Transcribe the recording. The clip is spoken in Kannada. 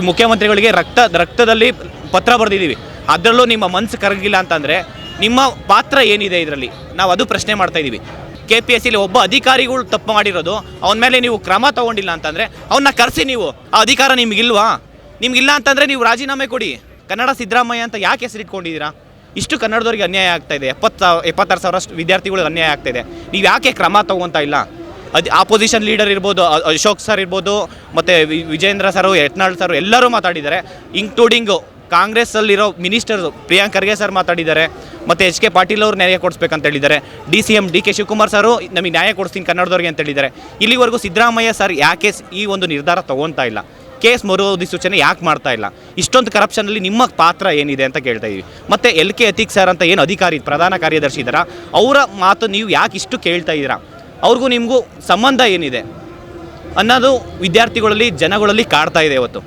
ಮುಖ್ಯಮಂತ್ರಿಗಳಿಗೆ ರಕ್ತದಲ್ಲಿ ಪತ್ರ ಬರೆದಿದ್ದೀವಿ. ಅದರಲ್ಲೂ ನಿಮ್ಮ ಮನಸ್ಸು ಕರಗಿಲ್ಲ ಅಂತಂದರೆ ನಿಮ್ಮ ಪಾತ್ರ ಏನಿದೆ ಇದರಲ್ಲಿ, ನಾವು ಅದು ಪ್ರಶ್ನೆ ಮಾಡ್ತಾ ಇದ್ದೀವಿ. KPSCಲಿ ಒಬ್ಬ ಅಧಿಕಾರಿಗಳು ತಪ್ಪು ಮಾಡಿರೋದು, ಅವನ ಮೇಲೆ ನೀವು ಕ್ರಮ ತೊಗೊಂಡಿಲ್ಲ ಅಂತಂದರೆ ಅವನ್ನ ಕರೆಸಿ. ನೀವು ಆ ಅಧಿಕಾರ ನಿಮಗಿಲ್ವಾ? ನಿಮಗಿಲ್ಲ ಅಂತಂದರೆ ನೀವು ರಾಜೀನಾಮೆ ಕೊಡಿ. ಕನ್ನಡ ಸಿದ್ದರಾಮಯ್ಯ ಅಂತ ಯಾಕೆ ಹೆಸರಿಟ್ಕೊಂಡಿದ್ದೀರಾ? ಇಷ್ಟು ಕನ್ನಡದವ್ರಿಗೆ ಅನ್ಯಾಯ ಆಗ್ತಾಯಿದೆ. 76,000 ವಿದ್ಯಾರ್ಥಿಗಳಿಗೆ ಅನ್ಯಾಯ ಆಗ್ತಾಯಿದೆ. ನೀವು ಯಾಕೆ ಕ್ರಮ ತೊಗೊತಾ ಇಲ್ಲ? ಆಪೋಸಿಷನ್ ಲೀಡರ್ ಇರ್ಬೋದು, ಅಶೋಕ್ ಸರ್ ಇರ್ಬೋದು, ಮತ್ತು ವಿಜೇಂದ್ರ ಸರು, ಯತ್ನಾಳ್ ಸರು ಎಲ್ಲರೂ ಮಾತಾಡಿದ್ದಾರೆ. ಇನ್ಕ್ಲೂಡಿಂಗು ಕಾಂಗ್ರೆಸ್ಸಲ್ಲಿರೋ ಮಿನಿಸ್ಟರ್ಸು ಪ್ರಿಯಾಂಕ್ ಖರ್ಗೆ ಸರ್ ಮಾತಾಡಿದ್ದಾರೆ. ಮತ್ತು HK ಪಾಟೀಲ್ ಅವರು ನ್ಯಾಯ ಕೊಡಿಸ್ಬೇಕಂತ ಹೇಳಿದ್ದಾರೆ. DCM DK ಶಿವಕುಮಾರ್ ಸರು ನಮಗೆ ನ್ಯಾಯ ಕೊಡಿಸ್ತೀನಿ ಕನ್ನಡದವ್ರಿಗೆ ಅಂತ ಹೇಳಿದ್ದಾರೆ. ಇಲ್ಲಿವರೆಗೂ ಸಿದ್ದರಾಮಯ್ಯ ಸರ್ ಯಾಕೆ ಈ ಒಂದು ನಿರ್ಧಾರ ತೊಗೊತಾ ಇಲ್ಲ? ಕೇಸ್ ಮರುಅಧಿಸೂಚನೆ ಯಾಕೆ ಮಾಡ್ತಾ ಇಲ್ಲ? ಇಷ್ಟೊಂದು ಕರಪ್ಷನಲ್ಲಿ ನಿಮ್ಮ ಪಾತ್ರ ಏನಿದೆ ಅಂತ ಕೇಳ್ತಾ ಇದ್ದೀವಿ. ಮತ್ತು LK ಅತೀಕ್ ಸರ್ ಅಂತ ಏನು ಅಧಿಕಾರಿ ಪ್ರಧಾನ ಕಾರ್ಯದರ್ಶಿ ಇದ್ದಾರಾ, ಅವರ ಮಾತು ನೀವು ಯಾಕೆ ಇಷ್ಟು ಕೇಳ್ತಾ ಇದ್ದೀರಾ? ಅವ್ರಿಗೂ ನಿಮಗೂ ಸಂಬಂಧ ಏನಿದೆ ಅನ್ನೋದು ವಿದ್ಯಾರ್ಥಿಗಳಲ್ಲಿ ಜನಗಳಲ್ಲಿ ಕಾಡ್ತಾ ಇದೆ ಇವತ್ತು.